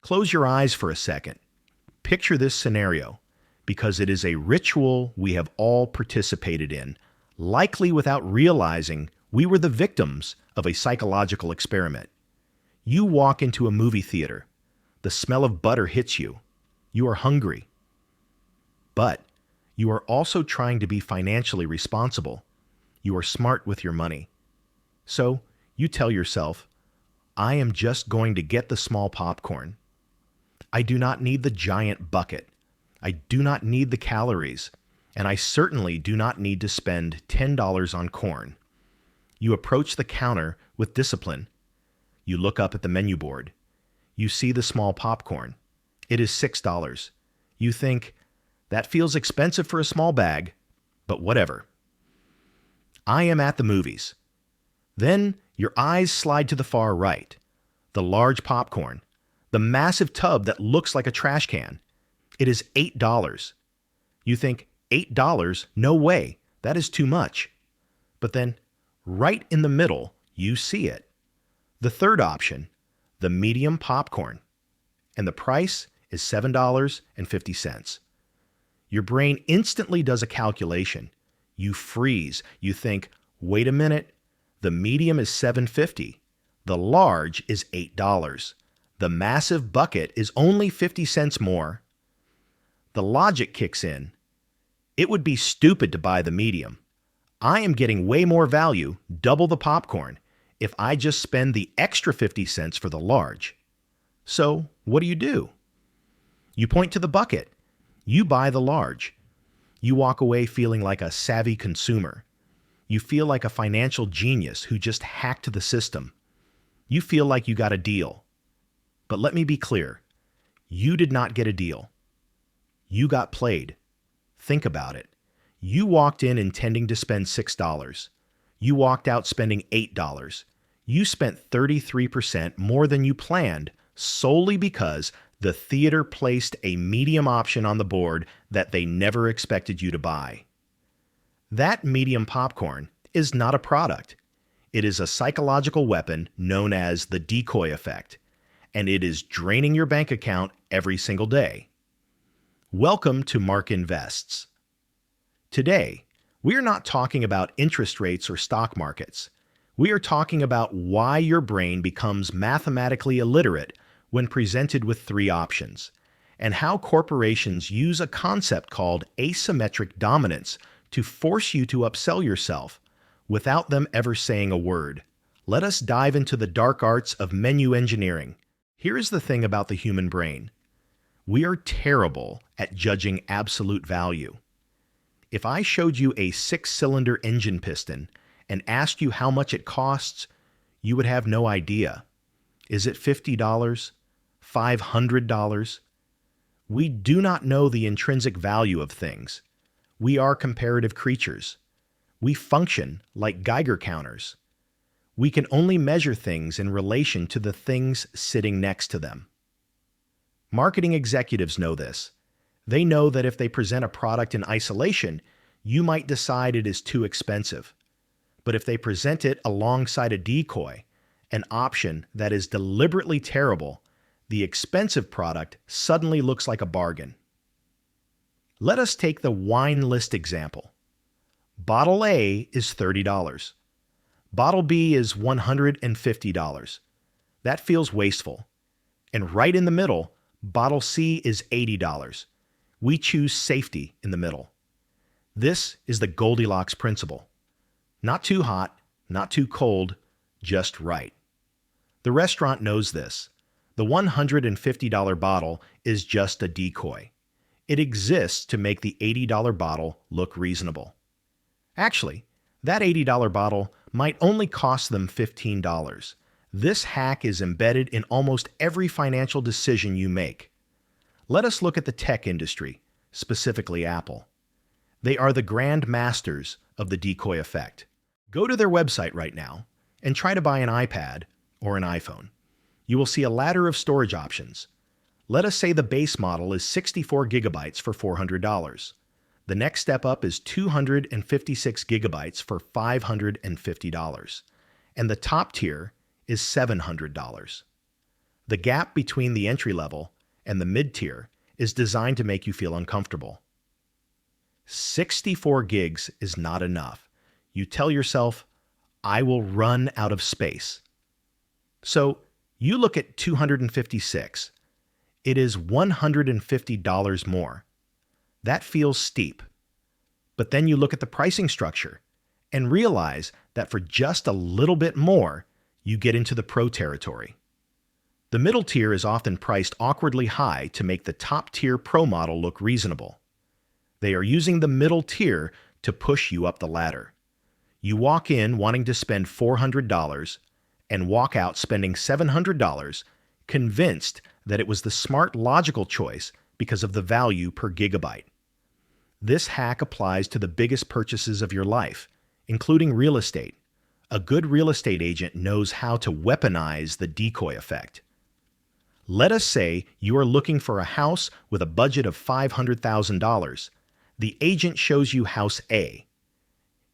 Close your eyes for a second. Picture this scenario, because it is a ritual we have all participated in, likely without realizing we were the victims of a psychological experiment. You walk into a movie theater. The smell of butter hits you. You are hungry. But you are also trying to be financially responsible. You are smart with your money. So you tell yourself, I am just going to get the small popcorn. I do not need the giant bucket. I do not need the calories. And I certainly do not need to spend $10 on corn. You approach the counter with discipline. You look up at the menu board. You see the small popcorn. It is $6. You think, that feels expensive for a small bag, but whatever. I am at the movies. Then your eyes slide to the far right. The large popcorn. The massive tub that looks like a trash can. It is $8. You think, $8? No way. That is too much. But then, right in the middle, you see it. The third option, the medium popcorn. And the price is $7.50. Your brain instantly does a calculation. You freeze. You think, wait a minute. The medium is $7.50. The large is $8. The massive bucket is only 50 cents more. The logic kicks in. It would be stupid to buy the medium. I am getting way more value, double the popcorn, if I just spend the extra 50 cents for the large. So what do? You point to the bucket. You buy the large. You walk away feeling like a savvy consumer. You feel like a financial genius who just hacked the system. You feel like you got a deal. But let me be clear. You did not get a deal. You got played. Think about it. You walked in intending to spend $6. You walked out spending $8. You spent 33% more than you planned solely because the theater placed a medium option on the board that they never expected you to buy. That medium popcorn is not a product. It is a psychological weapon known as the Decoy Effect, and it is draining your bank account every single day. Welcome to Mark Invests. Today, we are not talking about interest rates or stock markets. We are talking about why your brain becomes mathematically illiterate when presented with three options, and how corporations use a concept called asymmetric dominance to force you to upsell yourself without them ever saying a word. Let us dive into the dark arts of menu engineering. Here is the thing about the human brain. We are terrible at judging absolute value. If I showed you a 6-cylinder engine piston and asked you how much it costs, you would have no idea. Is it $50? $500? We do not know the intrinsic value of things. We are comparative creatures. We function like Geiger counters. We can only measure things in relation to the things sitting next to them. Marketing executives know this. They know that if they present a product in isolation, you might decide it is too expensive. But if they present it alongside a decoy, an option that is deliberately terrible, the expensive product suddenly looks like a bargain. Let us take the wine list example. Bottle A is $30. Bottle B is $150. That feels wasteful. And right in the middle, Bottle C is $80. We choose safety in the middle. This is the Goldilocks principle. Not too hot, not too cold, just right. The restaurant knows this. The $150 bottle is just a decoy. It exists to make the $80 bottle look reasonable. Actually, that $80 bottle might only cost them $15. This hack is embedded in almost every financial decision you make. Let us look at the tech industry, specifically Apple. They are the grand masters of the decoy effect. Go to their website right now and try to buy an iPad or an iPhone. You will see a ladder of storage options. Let us say the base model is 64 gigabytes for $400. The next step up is 256 gigabytes for $550. And the top tier is $700. The gap between the entry level and the mid-tier is designed to make you feel uncomfortable. 64 gigs is not enough. You tell yourself, I will run out of space. So you look at 256. It is $150 more. That feels steep. But then you look at the pricing structure and realize that for just a little bit more, you get into the pro territory. The middle tier is often priced awkwardly high to make the top tier pro model look reasonable. They are using the middle tier to push you up the ladder. You walk in wanting to spend $400 and walk out spending $700, convinced that it was the smart, logical choice because of the value per gigabyte. This hack applies to the biggest purchases of your life, including real estate. A good real estate agent knows how to weaponize the decoy effect. Let us say you are looking for a house with a budget of $500,000. The agent shows you house A.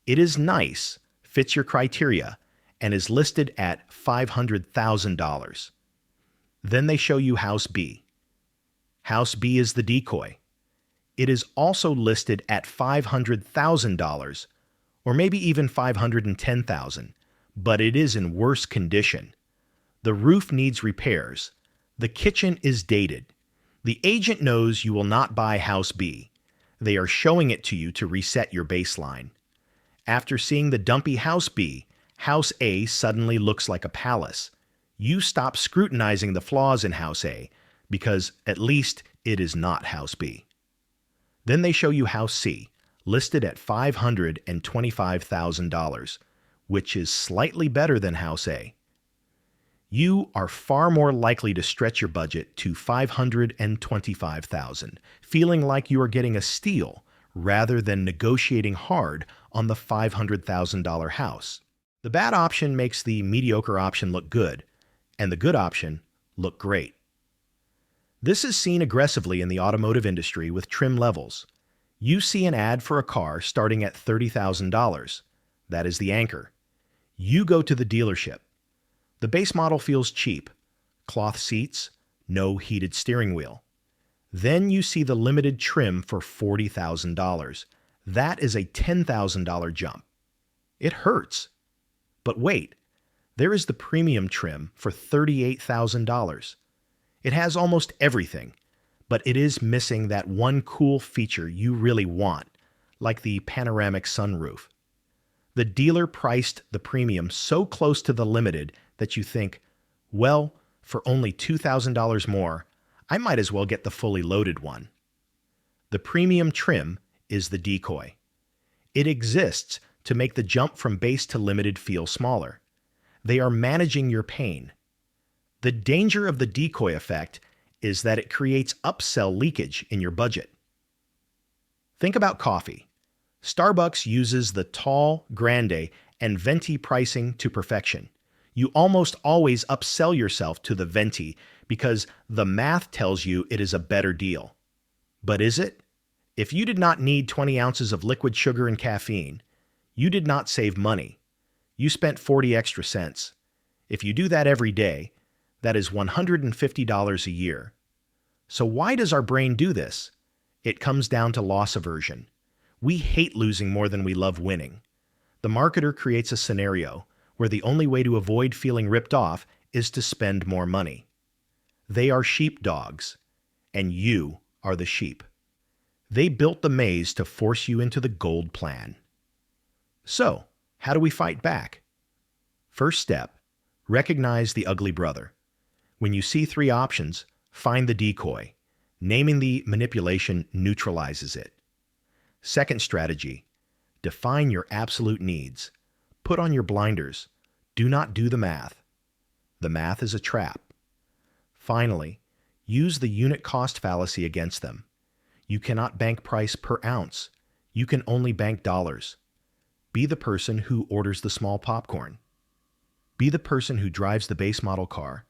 It is nice, fits your criteria, and is listed at $500,000. Then they show you house B. House B is the decoy. It is also listed at $500,000, or maybe even $510,000, but it is in worse condition. The roof needs repairs. The kitchen is dated. The agent knows you will not buy house B. They are showing it to you to reset your baseline. After seeing the dumpy house B, house A suddenly looks like a palace. You stop scrutinizing the flaws in house A because at least it is not house B. Then they show you house C, listed at $525,000, which is slightly better than house A. You are far more likely to stretch your budget to $525,000, feeling like you are getting a steal rather than negotiating hard on the $500,000 house. The bad option makes the mediocre option look good, and the good option look great. This is seen aggressively in the automotive industry with trim levels. You see an ad for a car starting at $30,000. That is the anchor. You go to the dealership. The base model feels cheap. Cloth seats, no heated steering wheel. Then you see the limited trim for $40,000. That is a $10,000 jump. It hurts. But wait, there is the premium trim for $38,000. It has almost everything, but it is missing that one cool feature you really want, like the panoramic sunroof. The dealer priced the premium so close to the limited that you think, well, for only $2,000 more, I might as well get the fully loaded one. The premium trim is the decoy. It exists to make the jump from base to limited feel smaller. They are managing your pain. The danger of the decoy effect is that it creates upsell leakage in your budget. Think about coffee. Starbucks uses the tall, grande, and venti pricing to perfection. You almost always upsell yourself to the venti because the math tells you it is a better deal. But is it? If you did not need 20 ounces of liquid sugar and caffeine, you did not save money. You spent 40 extra cents. If you do that every day, that is $150 a year. So why does our brain do this? It comes down to loss aversion. We hate losing more than we love winning. The marketer creates a scenario where the only way to avoid feeling ripped off is to spend more money. They are sheepdogs, and you are the sheep. They built the maze to force you into the gold plan. So, how do we fight back? First step, recognize the ugly brother. When you see three options, find the decoy. Naming the manipulation neutralizes it. Second strategy, define your absolute needs. Put on your blinders. Do not do the math. The math is a trap. Finally, use the unit cost fallacy against them. You cannot bank price per ounce. You can only bank dollars. Be the person who orders the small popcorn. Be the person who drives the base model car.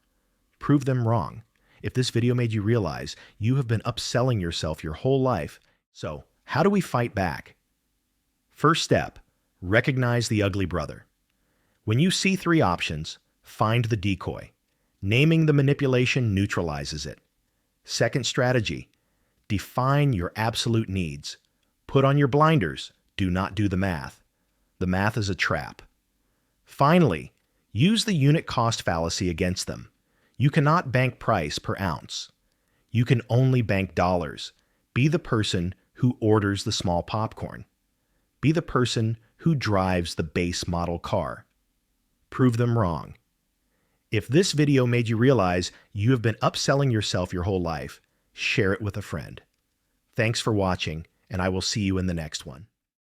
Prove them wrong. If this video made you realize you have been upselling yourself your whole life, so how do we fight back? First step, recognize the ugly brother. When you see three options, find the decoy. Naming the manipulation neutralizes it. Second strategy, define your absolute needs. Put on your blinders. Do not do the math. The math is a trap. Finally, use the unit cost fallacy against them. You cannot bank price per ounce. You can only bank dollars. Be the person who orders the small popcorn. Be the person who drives the base model car. Prove them wrong. If this video made you realize you have been upselling yourself your whole life, share it with a friend. Thanks for watching, and I will see you in the next one.